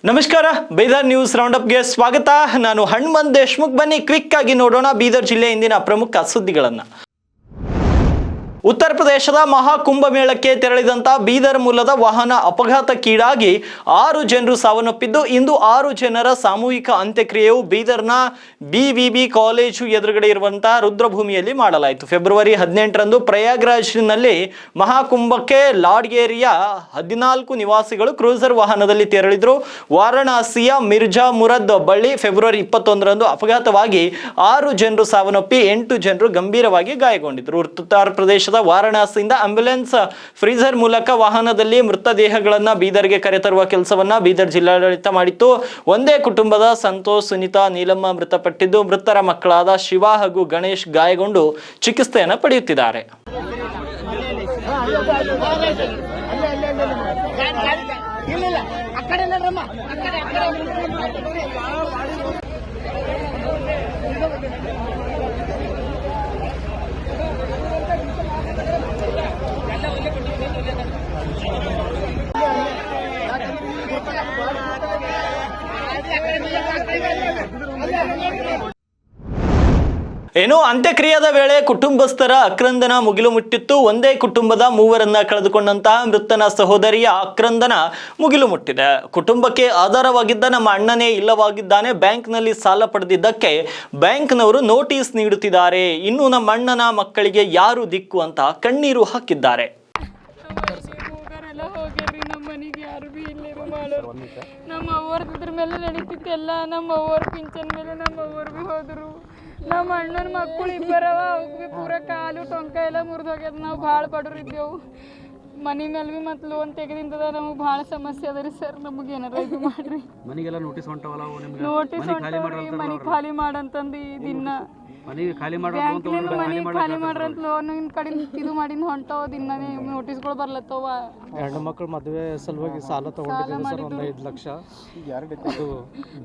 ನಮಸ್ಕಾರ, ಬೀದರ್ ನ್ಯೂಸ್ ರೌಂಡಪ್ಗೆ ಸ್ವಾಗತ. ನಾನು ಹನುಮಂತ್ ದೇಶ್ಮುಖ್. ಬನ್ನಿ ಕ್ವಿಕ್ ಆಗಿ ನೋಡೋಣ ಬೀದರ್ ಜಿಲ್ಲೆ ಇಂದಿನ ಪ್ರಮುಖ ಸುದ್ದಿಗಳನ್ನು. ಉತ್ತರ ಪ್ರದೇಶದ ಮಹಾಕುಂಭಮೇಳಕ್ಕೆ ತೆರಳಿದಂತ ಬೀದರ್ ಮೂಲದ ವಾಹನ ಅಪಘಾತಕ್ಕೀಡಾಗಿ 6 ಜನರು ಸಾವನ್ನಪ್ಪಿದ್ದು, ಇಂದು 6 ಜನರ ಸಾಮೂಹಿಕ ಅಂತ್ಯಕ್ರಿಯೆಯು ಬೀದರ್ನ BVB ಕಾಲೇಜು ಎದುರುಗಡೆ ಇರುವಂತಹ ರುದ್ರಭೂಮಿಯಲ್ಲಿ ಮಾಡಲಾಯಿತು. ಫೆಬ್ರವರಿ 18ರಂದು ಪ್ರಯಾಗ್ರಾಜ್ನಲ್ಲಿ ಮಹಾಕುಂಭಕ್ಕೆ ಲಾಡ್ಗೇರಿಯ 14 ನಿವಾಸಿಗಳು ಕ್ರೂಸರ್ ವಾಹನದಲ್ಲಿ ತೆರಳಿದ್ರು. ವಾರಣಾಸಿಯ ಮಿರ್ಜಾ ಮುರದ್ ಬಳಿ ಫೆಬ್ರವರಿ 21ರಂದು ಅಪಘಾತವಾಗಿ 6 ಜನರು ಸಾವನ್ನಪ್ಪಿ 8 ಜನರು ಗಂಭೀರವಾಗಿ ಗಾಯಗೊಂಡಿದ್ದರು. ಉತ್ತರ ಪ್ರದೇಶದ ವಾರಣಾಸಿಯಿಂದ ಆಂಬ್ಯುಲೆನ್ಸ್ ಫ್ರೀಜರ್ ಮೂಲಕ ವಾಹನದಲ್ಲಿ ಮೃತದೇಹಗಳನ್ನು ಬೀದರ್ಗೆ ಕರೆತರುವ ಕೆಲಸವನ್ನ ಬೀದರ್ ಜಿಲ್ಲಾಡಳಿತ ಮಾಡಿತ್ತು. ಒಂದೇ ಕುಟುಂಬದ ಸಂತೋಷ್, ಸುನಿತಾ, ನೀಲಮ್ಮ ಮೃತಪಟ್ಟಿದ್ದು, ಮೃತರ ಮಕ್ಕಳಾದ ಶಿವ ಹಾಗೂ ಗಣೇಶ್ ಗಾಯಗೊಂಡು ಚಿಕಿತ್ಸೆಯನ್ನು ಪಡೆಯುತ್ತಿದ್ದಾರೆ. ಏನು ಅಂತ್ಯಕ್ರಿಯೆಯ ವೇಳೆ ಕುಟುಂಬಸ್ಥರ ಆಕ್ರಂದನ ಮುಗಿಲು ಮುಟ್ಟಿತ್ತು. ಒಂದೇ ಕುಟುಂಬದ 3ರನ್ನ ಕಳೆದುಕೊಂಡಂತಹ ಮೃತನ ಸಹೋದರಿಯ ಆಕ್ರಂದನ ಮುಗಿಲು ಮುಟ್ಟಿದೆ. ಕುಟುಂಬಕ್ಕೆ ಆಧಾರವಾಗಿದ್ದ ನಮ್ಮ ಅಣ್ಣನೇ ಇಲ್ಲವಾಗಿದ್ದಾನೆ. ಬ್ಯಾಂಕ್ನಲ್ಲಿ ಸಾಲ ಪಡೆದಿದ್ದಕ್ಕೆ ಬ್ಯಾಂಕ್ನವರು ನೋಟಿಸ್ ನೀಡುತ್ತಿದ್ದಾರೆ. ಇನ್ನು ನಮ್ಮ ಅಣ್ಣನ ಮಕ್ಕಳಿಗೆ ಯಾರು ದಿಕ್ಕು ಅಂತ ಕಣ್ಣೀರು ಹಾಕಿದ್ದಾರೆ. ನಮ್ಮ ಅವ್ವರ್ದ್ರ ಮೇಲೆ ನಡೀತಿತ್ತೆಲ್ಲ. ನಮ್ಮ ಅವ್ವರ್ ಪಿಂಚನ್ ಮೇಲೆ ನಮ್ಮ ಅವ್ವರ್ ಭೀ ಹೋದ್ರು. ನಮ್ಮ ಅಣ್ಣನ ಮಕ್ಕಳು ಇಬ್ಬರವ, ಅವ್ರಿಗೆ ಪೂರ ಕಾಲು ಟೊಂಕ ಎಲ್ಲ ಮುರಿದೋಗ್ಯದ. ನಾವು ಭಾಳ ಬಡವ್ರಿದ್ದೆವು. ಮನೆ ಮೇಲೆ ಭೀ ಮತ್ತು ಲೋನ್ ತೆಗೆದಿಂದದ. ನಮಗೆ ಭಾಳ ಸಮಸ್ಯೆ ಅದ ರೀ ಸರ್. ನಮಗೆ ಏನಾರ ಇದು ಮಾಡ್ರಿ. ಮನೆಗೆಲ್ಲ ನೋಟಿಸ್ ಹೊಂಟವಲ್ಲ, ನೋಟಿಸ್ ಹೊಂಟವ್ರಿ. ಮನೆ ಖಾಲಿ ಮಾಡಂತಂದು ಈ ದಿನ ಬ್ಯಾಂಕ್ಲಿಂದ ಮನೆ ಖಾಲಿ ಮಾಡ್ರಂತ ಲೋನ್ ಕಡೆ ಇದು ಮಾಡಿಂದ ಹೊಂಟವ. ದಿನನೇ ನೋಟಿಸ್ಗಳು ಬರ್ಲತ್ತವ. ಹೆಣ್ಣು ಮಕ್ಕಳು ಮದುವೆ ಸಲುವಾಗಿ ಸಾಲ ತಗೊಂಡಿದ್ದೀವಿ 5 ಲಕ್ಷ.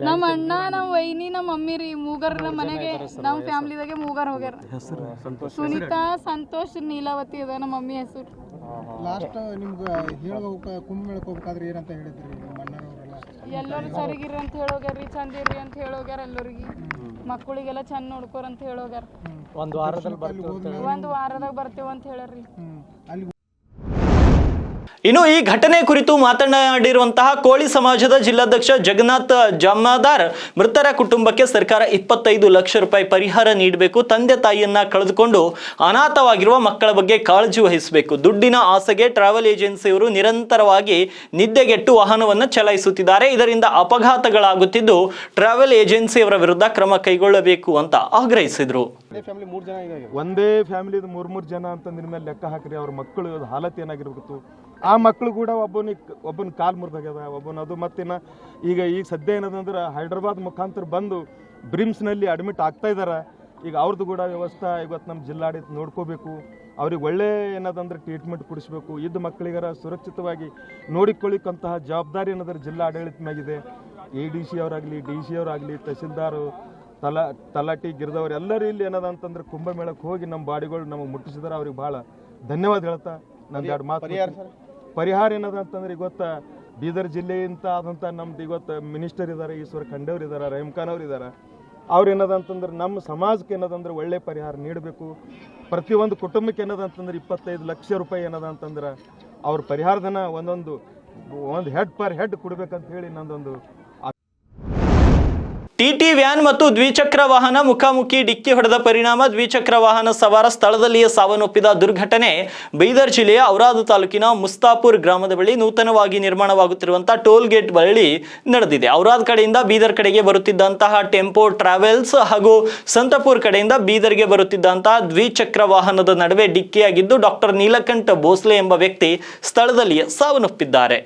ನಮ್ಮ ಅಣ್ಣ, ನಮ್ಮ ವೈನಿ, ನಮ್ಮ ಮಮ್ಮಿ ರೀ ಮೂಗರ್. ನಮ್ಮ ಮನೆಗೆ ನಮ್ಮ ಫ್ಯಾಮಿಲಿದಾಗೆ ಮೂಗರ್ ಹೋಗ್ಯಾರ. ಸುನಿತಾ, ಸಂತೋಷ್, ನೀಲಾವತಿ ಅದ ನಮ್ಮ ಮಮ್ಮಿ ಹೆಸರು. ಲಾಸ್ಟ್ ನಿಮ್ಗೆ ಹೇಳಬೇಕು ಕುಂಭಮೇಳಕ್ಕೆ ಹೋಗ್ಬೇಕಾದ್ರೆ ಏನಂತ ಹೇಳಿದ್ರಿ ನಿಮ್ಮ ಅಣ್ಣನವರೆಲ್ಲ? ಎಲ್ಲರೂ ಸರಿಗಿರಿ ಅಂತ ಹೇಳೋಗ್ಯಾರ್ರಿ, ಚಂದಿರ್ರಿ ಅಂತ ಹೇಳೋಗ್ಯಾರ. ಎಲ್ಲರಿಗೆ ಮಕ್ಕಳಿಗೆಲ್ಲ ಚಂದ ನೋಡ್ಕೋರ್ ಅಂತ ಹೇಳೋಗ್ಯಾರ. ಒಂದು ವಾರದಾಗ ಬರ್ತೇವೆ ಅಂತ ಹೇಳ್ರಿ. ಇನ್ನು ಈ ಘಟನೆ ಕುರಿತು ಮಾತನಾಡಿರುವಂತಹ ಕೋಳಿ ಸಮಾಜದ ಜಿಲ್ಲಾಧ್ಯಕ್ಷ ಜಗನ್ನಾಥ್ ಜಮಾದಾರ್, ಮೃತರ ಕುಟುಂಬಕ್ಕೆ ಸರ್ಕಾರ 25 ಲಕ್ಷ ರೂಪಾಯಿ ಪರಿಹಾರ ನೀಡಬೇಕು. ತಂದೆ ತಾಯಿಯನ್ನ ಕಳೆದುಕೊಂಡು ಅನಾಥವಾಗಿರುವ ಮಕ್ಕಳ ಬಗ್ಗೆ ಕಾಳಜಿ ವಹಿಸಬೇಕು. ದುಡ್ಡಿನ ಆಸೆಗೆ ಟ್ರಾವೆಲ್ ಏಜೆನ್ಸಿಯವರು ನಿರಂತರವಾಗಿ ನಿದ್ದೆಗೆಟ್ಟು ವಾಹನವನ್ನು ಚಲಾಯಿಸುತ್ತಿದ್ದಾರೆ. ಇದರಿಂದ ಅಪಘಾತಗಳಾಗುತ್ತಿದ್ದು, ಟ್ರಾವೆಲ್ ಏಜೆನ್ಸಿಯವರ ವಿರುದ್ಧ ಕ್ರಮ ಕೈಗೊಳ್ಳಬೇಕು ಅಂತ ಆಗ್ರಹಿಸಿದ್ರು. ಒಂದೇ ಫ್ಯಾಮಿಲಿದು 3 ಜನ ಅಂತಂದ್ರ ಮೇಲೆ ಲೆಕ್ಕ ಹಾಕ್ರಿ. ಅವ್ರ ಮಕ್ಕಳು ಹಾಲತ್ ಏನಾಗಿರ್ಬೇಕು. ಆ ಮಕ್ಕಳು ಕೂಡ ಒಬ್ಬನ ಕಾಲು ಮುರಿದಾಗ್ಯದ, ಅದು ಮತ್ತಿನ್ನ ಈಗ ಸದ್ಯ ಏನದಂದ್ರೆ ಹೈದ್ರಾಬಾದ್ ಮುಖಾಂತರ ಬಂದು ಬ್ರಿಮ್ಸ್ನಲ್ಲಿ ಅಡ್ಮಿಟ್ ಆಗ್ತಾ ಇದ್ದಾರೆ. ಈಗ ಅವ್ರದ್ದು ಕೂಡ ವ್ಯವಸ್ಥೆ ಇವತ್ತು ನಮ್ಮ ಜಿಲ್ಲಾಡಳಿತ ನೋಡ್ಕೋಬೇಕು. ಅವ್ರಿಗೆ ಒಳ್ಳೆ ಏನದಂದ್ರೆ ಟ್ರೀಟ್ಮೆಂಟ್ ಕೊಡಿಸ್ಬೇಕು. ಇದ್ದ ಮಕ್ಕಳಿಗಾರ ಸುರಕ್ಷಿತವಾಗಿ ನೋಡಿಕೊಳ್ಳಿಕ್ಕಂತಹ ಜವಾಬ್ದಾರಿ ಏನಾದ್ರೆ ಜಿಲ್ಲಾ ಆಡಳಿತನಾಗಿದೆ. ADC ಅವರಾಗಲಿ, DC ಅವರಾಗಲಿ, ತಹಸೀಲ್ದಾರು, ತಲಾಟಿ, ಗಿರ್ದವ್ರು ಎಲ್ಲರೂ ಇಲ್ಲಿ ಏನದ ಅಂತಂದ್ರೆ ಕುಂಭಮೇಳಕ್ಕೆ ಹೋಗಿ ನಮ್ಮ ಬಾಡಿಗಳು ನಮಗೆ ಮುಟ್ಟಿಸಿದಾರೆ. ಅವ್ರಿಗೆ ಭಾಳ ಧನ್ಯವಾದ ಹೇಳ್ತಾ ನಂದು 2 ಮಾತು. ಪರಿಹಾರ ಏನದ ಅಂತಂದ್ರೆ ಇವತ್ತು ಬೀದರ್ ಜಿಲ್ಲೆಯಿಂದ ಆದಂಥ ನಮ್ದು ಇವತ್ತು ಮಿನಿಸ್ಟರ್ ಇದ್ದಾರೆ, ಈಶ್ವರ್ ಖಂಡೇವ್ರು ಇದ್ದಾರೆ, ರಹೀಮ್ ಖಾನ್ ಅವ್ರು ಇದ್ದಾರೆ. ಅವ್ರು ಏನದ ಅಂತಂದ್ರೆ ನಮ್ಮ ಸಮಾಜಕ್ಕೆ ಏನದಂದ್ರೆ ಒಳ್ಳೆ ಪರಿಹಾರ ನೀಡಬೇಕು. ಪ್ರತಿಯೊಂದು ಕುಟುಂಬಕ್ಕೆ ಏನದ ಅಂತಂದ್ರೆ 25 ಲಕ್ಷ ರೂಪಾಯಿ ಏನದ ಅಂತಂದ್ರೆ ಅವ್ರ ಪರಿಹಾರಧನ ಒಂದು ಹೆಡ್ ಪರ್ ಹೆಡ್ ಕೊಡ್ಬೇಕಂತ ಹೇಳಿ ನಂದೊಂದು. TT ವ್ಯಾನ್ ಮತ್ತು ದ್ವಿಚಕ್ರ ವಾಹನ ಮುಖಾಮುಖಿ ಡಿಕ್ಕಿ ಹೊಡೆದ ಪರಿಣಾಮ ದ್ವಿಚಕ್ರ ವಾಹನ ಸವಾರ ಸ್ಥಳದಲ್ಲಿಯೇ ಸಾವನ್ನಪ್ಪಿದ ದುರ್ಘಟನೆ ಬೀದರ್ ಜಿಲ್ಲೆಯ ಔರಾದ್ ತಾಲೂಕಿನ ಮುಸ್ತಾಪುರ್ ಗ್ರಾಮದ ಬಳಿ ನೂತನವಾಗಿ ನಿರ್ಮಾಣವಾಗುತ್ತಿರುವಂತಹ ಟೋಲ್ ಗೇಟ್ ಬಳಿ ನಡೆದಿದೆ. ಔರಾದ್ ಕಡೆಯಿಂದ ಬೀದರ್ ಕಡೆಗೆ ಬರುತ್ತಿದ್ದಂತಹ ಟೆಂಪೋ ಟ್ರಾವೆಲ್ಸ್ ಹಾಗೂ ಸಂತಪುರ್ ಕಡೆಯಿಂದ ಬೀದರ್ಗೆ ಬರುತ್ತಿದ್ದಂತಹ ದ್ವಿಚಕ್ರ ವಾಹನದ ನಡುವೆ ಡಿಕ್ಕಿಯಾಗಿದ್ದು ಡಾಕ್ಟರ್ ನೀಲಕಂಠ ಭೋಸ್ಲೆ ಎಂಬ ವ್ಯಕ್ತಿ ಸ್ಥಳದಲ್ಲಿಯೇ ಸಾವನ್ನಪ್ಪಿದ್ದಾರೆ.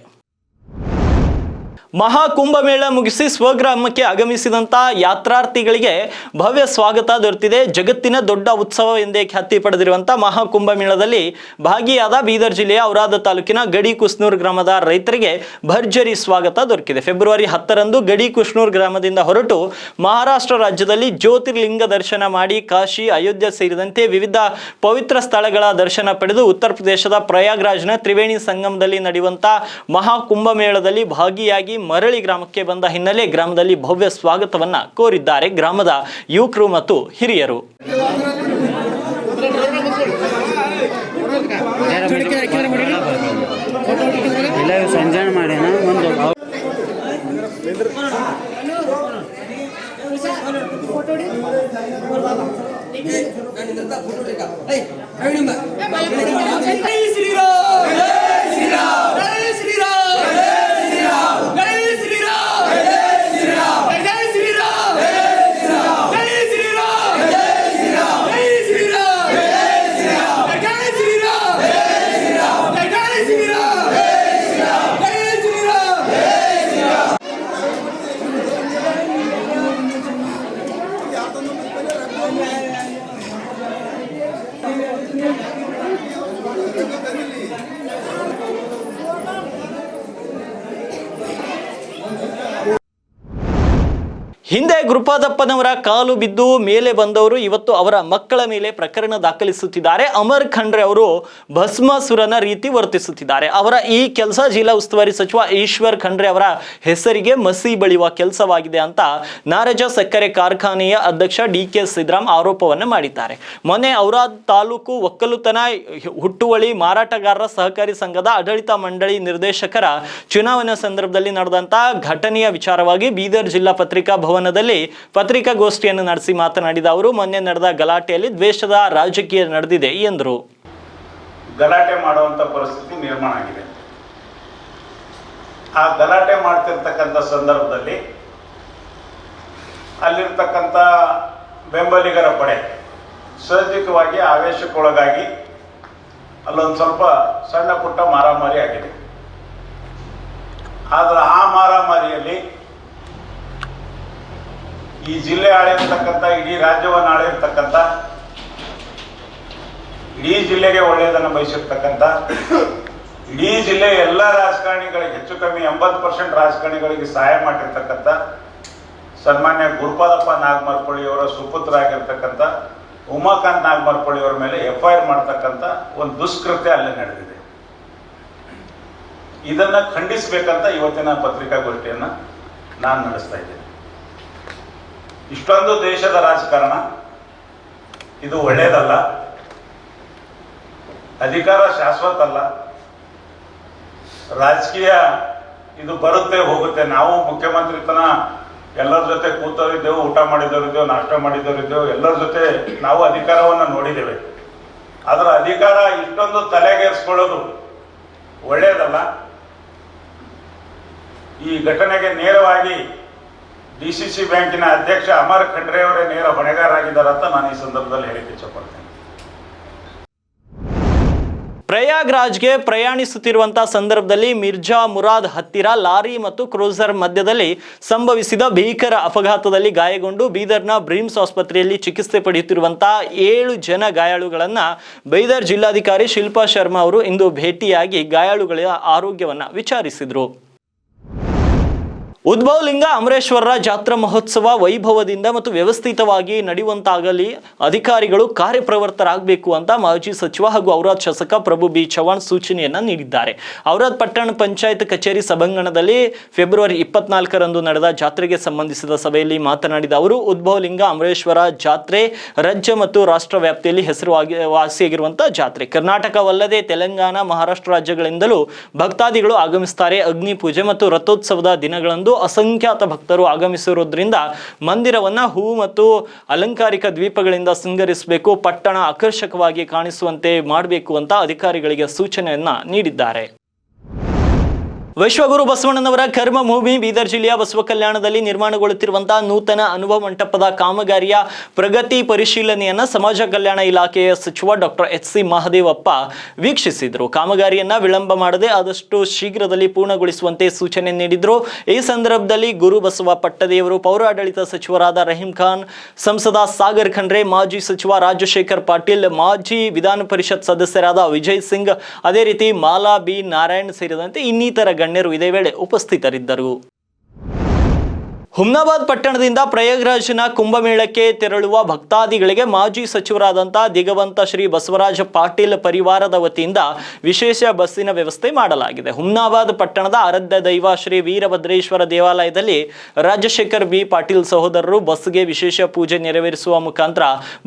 ಮಹಾಕುಂಭಮೇಳ ಮುಗಿಸಿ ಸ್ವಗ್ರಾಮಕ್ಕೆ ಆಗಮಿಸಿದಂತಹ ಯಾತ್ರಾರ್ಥಿಗಳಿಗೆ ಭವ್ಯ ಸ್ವಾಗತ ದೊರೆತಿದೆ. ಜಗತ್ತಿನ ದೊಡ್ಡ ಉತ್ಸವ ಎಂದೇ ಖ್ಯಾತಿ ಪಡೆದಿರುವಂತಹ ಮಹಾಕುಂಭಮೇಳದಲ್ಲಿ ಭಾಗಿಯಾದ ಬೀದರ್ ಜಿಲ್ಲೆಯ ಔರಾದ್ ತಾಲೂಕಿನ ಗಡಿ ಕುಸ್ನೂರ್ ಗ್ರಾಮದ ರೈತರಿಗೆ ಭರ್ಜರಿ ಸ್ವಾಗತ ದೊರಕಿದೆ. ಫೆಬ್ರವರಿ 10ರಂದು ಗಡಿ ಕುಸ್ನೂರ್ ಗ್ರಾಮದಿಂದ ಹೊರಟು ಮಹಾರಾಷ್ಟ್ರ ರಾಜ್ಯದಲ್ಲಿ ಜ್ಯೋತಿರ್ಲಿಂಗ ದರ್ಶನ ಮಾಡಿ ಕಾಶಿ, ಅಯೋಧ್ಯೆ ಸೇರಿದಂತೆ ವಿವಿಧ ಪವಿತ್ರ ಸ್ಥಳಗಳ ದರ್ಶನ ಪಡೆದು ಉತ್ತರ ಪ್ರದೇಶದ ಪ್ರಯಾಗ್ರಾಜ್ನ ತ್ರಿವೇಣಿ ಸಂಗಮದಲ್ಲಿ ನಡೆಯುವಂತಹ ಮಹಾಕುಂಭಮೇಳದಲ್ಲಿ ಭಾಗಿಯಾಗಿ ಮರಳಿ ಗ್ರಾಮಕ್ಕೆ ಬಂದ ಹಿನ್ನೆಲೆ ಗ್ರಾಮದಲ್ಲಿ ಭವ್ಯ ಸ್ವಾಗತವನ್ನ ಕೋರಿದ್ದಾರೆ ಗ್ರಾಮದ ಯುವಕರು ಮತ್ತು ಹಿರಿಯರು. ಸಂಜಾನ ಮಾಡ್ಯಾನ ಒಂದು ಹಿಂದೆ ಗುರುಪಾದಪ್ಪನವರ ಕಾಲು ಬಿದ್ದು ಮೇಲೆ ಬಂದವರು ಇವತ್ತು ಅವರ ಮಕ್ಕಳ ಮೇಲೆ ಪ್ರಕರಣ ದಾಖಲಿಸುತ್ತಿದ್ದಾರೆ. ಅಮರ್ ಖಂಡ್ರೆ ಅವರು ಭಸ್ಮಾಸುರನ ರೀತಿ ವರ್ತಿಸುತ್ತಿದ್ದಾರೆ. ಅವರ ಈ ಕೆಲಸ ಜಿಲ್ಲಾ ಉಸ್ತುವಾರಿ ಸಚಿವ ಈಶ್ವರ್ ಖಂಡ್ರೆ ಅವರ ಹೆಸರಿಗೆ ಮಸಿ ಬಳಿಯುವ ಕೆಲಸವಾಗಿದೆ ಅಂತ ನಾರಜ ಸಕ್ಕರೆ ಕಾರ್ಖಾನೆಯ ಅಧ್ಯಕ್ಷ ಡಿ.ಕೆ. ಸಿದ್ದರಾಮ್ ಆರೋಪವನ್ನು ಮಾಡಿದ್ದಾರೆ. ಮೊನ್ನೆ ಔರಾದ್ ತಾಲೂಕು ಒಕ್ಕಲುತನ ಹುಟ್ಟುವಳಿ ಮಾರಾಟಗಾರರ ಸಹಕಾರಿ ಸಂಘದ ಆಡಳಿತ ಮಂಡಳಿ ನಿರ್ದೇಶಕರ ಚುನಾವಣೆ ಸಂದರ್ಭದಲ್ಲಿ ನಡೆದಂತ ಘಟನೆಯ ವಿಚಾರವಾಗಿ ಬೀದರ್ ಜಿಲ್ಲಾ ಪತ್ರಿಕಾ ಭವನದಲ್ಲಿ ಪತ್ರಿಕಾಗೋಷ್ಠಿಯನ್ನು ನಡೆಸಿ ಮಾತನಾಡಿದ ಅವರು, ಮೊನ್ನೆ ನಡೆದ ಗಲಾಟೆಯಲ್ಲಿ ದ್ವೇಷದ ರಾಜಕೀಯ ನಡೆದಿದೆ ಎಂದರು. ಗಲಾಟೆ ಮಾಡುವಂತ ಪರಿಸ್ಥಿತಿ ನಿರ್ಮಾಣ ಆಗಿದೆ. ಆ ಗಲಾಟೆ ಮಾಡ್ತಿರ್ತಕ್ಕಂಥ ಸಂದರ್ಭದಲ್ಲಿ ಅಲ್ಲಿರ್ತಕ್ಕಂಥ ಬೆಂಬಲಿಗರ ಪಡೆ ಸಹಜಿಕವಾಗಿ ಆವೇಶಕ್ಕೊಳಗಾಗಿ ಅಲ್ಲೊಂದು ಸ್ವಲ್ಪ ಸಣ್ಣ ಪುಟ್ಟ ಮಾರಾಮಾರಿ ಆಗಿದೆ. ಆದ್ರೆ ಆ ಮಾರಾಮಾರಿಯಲ್ಲಿ ಈ ಜಿಲ್ಲೆ ಆಳಿರ್ತಕ್ಕಂಥ, ಇಡೀ ರಾಜ್ಯವನ್ನು ಆಳಿರ್ತಕ್ಕಂಥ, ಇಡೀ ಜಿಲ್ಲೆಗೆ ಒಳ್ಳೆಯದನ್ನು ಬಯಸಿರ್ತಕ್ಕಂಥ, ಇಡೀ ಜಿಲ್ಲೆಯ ಎಲ್ಲ ರಾಜಕಾರಣಿಗಳಿಗೆ ಹೆಚ್ಚು ಕಮ್ಮಿ 80% ರಾಜಕಾರಣಿಗಳಿಗೆ ಸಹಾಯ ಮಾಡಿರ್ತಕ್ಕಂಥ ಸನ್ಮಾನ್ಯ ಗುರುಪಾದಪ್ಪ ನಾಗಮರಪಳ್ಳಿಯವರ ಸುಪುತ್ರ ಆಗಿರ್ತಕ್ಕಂಥ ಉಮಾಕಾಂತ್ ನಾಗಮರಪಳ್ಳಿಯವರ ಮೇಲೆ FIR ಮಾಡ್ತಕ್ಕಂಥ ಒಂದು ದುಷ್ಕೃತ್ಯ ಅಲ್ಲೇ ನಡೆದಿದೆ. ಇದನ್ನ ಖಂಡಿಸಬೇಕಂತ ಇವತ್ತಿನ ಪತ್ರಿಕಾಗೋಷ್ಠಿಯನ್ನು ನಾನು ನಡೆಸ್ತಾ ಇದ್ದೇನೆ. ಇಷ್ಟೊಂದು ದೇಶದ ರಾಜಕಾರಣ ಇದು ಒಳ್ಳೆಯದಲ್ಲ. ಅಧಿಕಾರ ಶಾಶ್ವತ ಅಲ್ಲ. ರಾಜಕೀಯ ಇದು ಬರುತ್ತೆ ಹೋಗುತ್ತೆ. ನಾವು ಮುಖ್ಯಮಂತ್ರಿತನ ಎಲ್ಲರ ಜೊತೆ ಕೂತವರಿದ್ದೇವೆ, ಊಟ ಮಾಡಿದವರಿದ್ದೇವೆ, ನಾಷ್ಟ ಮಾಡಿದವರಿದ್ದೇವೆ, ಎಲ್ಲರ ಜೊತೆ ನಾವು ಅಧಿಕಾರವನ್ನು ನೋಡಿದ್ದೇವೆ. ಅದರ ಅಧಿಕಾರ ಇಷ್ಟೊಂದು ತಲೆಗೇರಿಸ್ಕೊಳ್ಳೋದು ಒಳ್ಳೆಯದಲ್ಲ. ಈ ಘಟನೆಗೆ ನೇರವಾಗಿ DCC ಬ್ಯಾಂಕಿನ ಅಧ್ಯಕ್ಷ ಅಮರ್ ಖಂಡ್ರೆ ಅವರೇ ನೇರ ಹೊಣೆಗಾರರಾಗಿದ್ದಾರೆ ಅಂತ ನಾನು ಈ ಸಂದರ್ಭದಲ್ಲಿ ಹೇಳಿಕೆ ಇಚ್ಛಪಡ್ತೇನೆ. ಪ್ರಯಾಗ್ರಾಜ್ಗೆ ಪ್ರಯಾಣಿಸುತ್ತಿರುವಂತಹ ಸಂದರ್ಭದಲ್ಲಿ ಮಿರ್ಜಾ ಮುರಾದ್ ಹತ್ತಿರ ಲಾರಿ ಮತ್ತು ಕ್ರೂಸರ್ ಮಧ್ಯದಲ್ಲಿ ಸಂಭವಿಸಿದ ಭೀಕರ ಅಪಘಾತದಲ್ಲಿ ಗಾಯಗೊಂಡು ಬೀದರ್ನ ಬ್ರಿಮ್ಸ್ ಆಸ್ಪತ್ರೆಯಲ್ಲಿ ಚಿಕಿತ್ಸೆ ಪಡೆಯುತ್ತಿರುವಂತಹ 7 ಜನ ಗಾಯಾಳುಗಳನ್ನ ಬೀದರ್ ಜಿಲ್ಲಾಧಿಕಾರಿ ಶಿಲ್ಪಾ ಶರ್ಮಾ ಅವರು ಇಂದು ಭೇಟಿಯಾಗಿ ಗಾಯಾಳುಗಳ ಆರೋಗ್ಯವನ್ನ ವಿಚಾರಿಸಿದರು. ಉದ್ಭವಲಿಂಗ ಅಮರೇಶ್ವರರ ಜಾತ್ರಾ ಮಹೋತ್ಸವ ವೈಭವದಿಂದ ಮತ್ತು ವ್ಯವಸ್ಥಿತವಾಗಿ ನಡೆಯುವಂತಾಗಲಿ ಅಧಿಕಾರಿಗಳು ಕಾರ್ಯಪ್ರವೃತ್ತರಾಗಬೇಕು ಅಂತ ಮಾಜಿ ಸಚಿವ ಹಾಗೂ ಔರಾದ್ ಶಾಸಕ ಪ್ರಭು ಬಿ ಚವ್ಹಾಣ್ ಸೂಚನೆಯನ್ನ ನೀಡಿದ್ದಾರೆ. ಔರಾದ್ ಪಟ್ಟಣ ಪಂಚಾಯತ್ ಕಚೇರಿ ಸಭಾಂಗಣದಲ್ಲಿ ಫೆಬ್ರವರಿ 24ರಂದು ನಡೆದ ಜಾತ್ರೆಗೆ ಸಂಬಂಧಿಸಿದ ಸಭೆಯಲ್ಲಿ ಮಾತನಾಡಿದ ಅವರು, ಉದ್ಭವಲಿಂಗ ಅಮರೇಶ್ವರ ಜಾತ್ರೆ ರಾಜ್ಯ ಮತ್ತು ರಾಷ್ಟ್ರ ವ್ಯಾಪ್ತಿಯಲ್ಲಿ ಹೆಸರುವಾಸಿಯಾಗಿರುವಂತಹ ಜಾತ್ರೆ. ಕರ್ನಾಟಕವಲ್ಲದೆ ತೆಲಂಗಾಣ, ಮಹಾರಾಷ್ಟ್ರ ರಾಜ್ಯಗಳಿಂದಲೂ ಭಕ್ತಾದಿಗಳು ಆಗಮಿಸುತ್ತಾರೆ. ಅಗ್ನಿ ಪೂಜೆ ಮತ್ತು ರಥೋತ್ಸವದ ದಿನಗಳಂದು ಅಸಂಖ್ಯಾತ ಭಕ್ತರು ಆಗಮಿಸಿರುವುದರಿಂದ ಮಂದಿರವನ್ನ ಹೂವು ಮತ್ತು ಅಲಂಕಾರಿಕ ದ್ವೀಪಗಳಿಂದ ಸಿಂಗರಿಸಬೇಕು, ಪಟ್ಟಣ ಆಕರ್ಷಕವಾಗಿ ಕಾಣಿಸುವಂತೆ ಮಾಡಬೇಕು ಅಂತ ಅಧಿಕಾರಿಗಳಿಗೆ ಸೂಚನೆಯನ್ನ ನೀಡಿದ್ದಾರೆ. ವಿಶ್ವಗುರು ಬಸವಣ್ಣನವರ ಕರ್ಮಭೂಮಿ ಬೀದರ್ ಜಿಲ್ಲೆಯ ಬಸವ ಕಲ್ಯಾಣದಲ್ಲಿ ನಿರ್ಮಾಣಗೊಳ್ಳುತ್ತಿರುವಂತಹ ನೂತನ ಅನುಭವ ಮಂಟಪದ ಕಾಮಗಾರಿಯ ಪ್ರಗತಿ ಪರಿಶೀಲನೆಯನ್ನ ಸಮಾಜ ಕಲ್ಯಾಣ ಇಲಾಖೆಯ ಸಚಿವ ಡಾಕ್ಟರ್ ಎಚ್ ಸಿ ಮಹದೇವಪ್ಪ ವೀಕ್ಷಿಸಿದರು. ಕಾಮಗಾರಿಯನ್ನ ವಿಳಂಬ ಮಾಡದೆ ಆದಷ್ಟು ಶೀಘ್ರದಲ್ಲಿ ಪೂರ್ಣಗೊಳಿಸುವಂತೆ ಸೂಚನೆ ನೀಡಿದರು. ಈ ಸಂದರ್ಭದಲ್ಲಿ ಗುರು ಬಸವ ಪಟ್ಟದೇವರು, ಪೌರಾಡಳಿತ ಸಚಿವರಾದ ರಹೀಂ ಖಾನ್, ಸಂಸದ ಸಾಗರ್ ಖಂಡ್ರೆ, ಮಾಜಿ ಸಚಿವ ರಾಜಶೇಖರ್ ಪಾಟೀಲ್, ಮಾಜಿ ವಿಧಾನ ಪರಿಷತ್ ಸದಸ್ಯರಾದ ವಿಜಯ್ ಸಿಂಗ್, ಅದೇ ರೀತಿ ಮಾಲಾ ಬಿ ನಾರಾಯಣ್ ಸೇರಿದಂತೆ ಇನ್ನಿತರ ಗಣ್ಯರು ಇದೇ ವೇಳೆ ಉಪಸ್ಥಿತರಿದ್ದರು. ಹುಮ್ನಾಬಾದ್ ಪಟ್ಟಣದಿಂದ ಪ್ರಯಾಗ್ರಾಜ್ನ ಕುಂಭಮೇಳಕ್ಕೆ ತೆರಳುವ ಭಕ್ತಾದಿಗಳಿಗೆ ಮಾಜಿ ಸಚಿವರಾದಂಥ ದಿಗವಂತ ಶ್ರೀ ಬಸವರಾಜ ಪಾಟೀಲ್ ಪರಿವಾರದ ವತಿಯಿಂದ ವಿಶೇಷ ಬಸ್ಸಿನ ವ್ಯವಸ್ಥೆ ಮಾಡಲಾಗಿದೆ. ಹುಮ್ನಾಬಾದ್ ಪಟ್ಟಣದ ಆರಾಧ್ಯ ದೈವ ಶ್ರೀ ವೀರಭದ್ರೇಶ್ವರ ದೇವಾಲಯದಲ್ಲಿ ರಾಜಶೇಖರ್ ಬಿ ಪಾಟೀಲ್ ಸಹೋದರರು ಬಸ್ಗೆ ವಿಶೇಷ ಪೂಜೆ ನೆರವೇರಿಸುವ ಮುಖಾಂತರ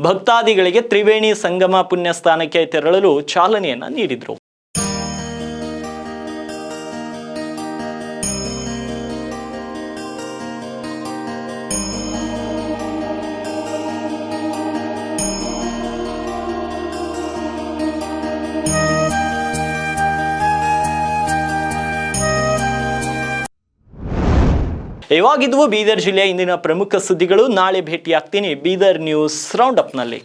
ಭಕ್ತಾದಿಗಳಿಗೆ ತ್ರಿವೇಣಿ ಸಂಗಮ ಪುಣ್ಯಸ್ಥಾನಕ್ಕೆ ತೆರಳಲು ಚಾಲನೆಯನ್ನು ನೀಡಿದರು. ಇವಾಗಿದ್ವು ಬೀದರ್ ಜಿಲ್ಲೆಯ ಇಂದಿನ ಪ್ರಮುಖ ಸುದ್ದಿಗಳು. ನಾಳೆ ಭೇಟಿಯಾಗ್ತೀನಿ ಬೀದರ್ ನ್ಯೂಸ್ ರೌಂಡ್ ಅಪ್ನಲ್ಲಿ.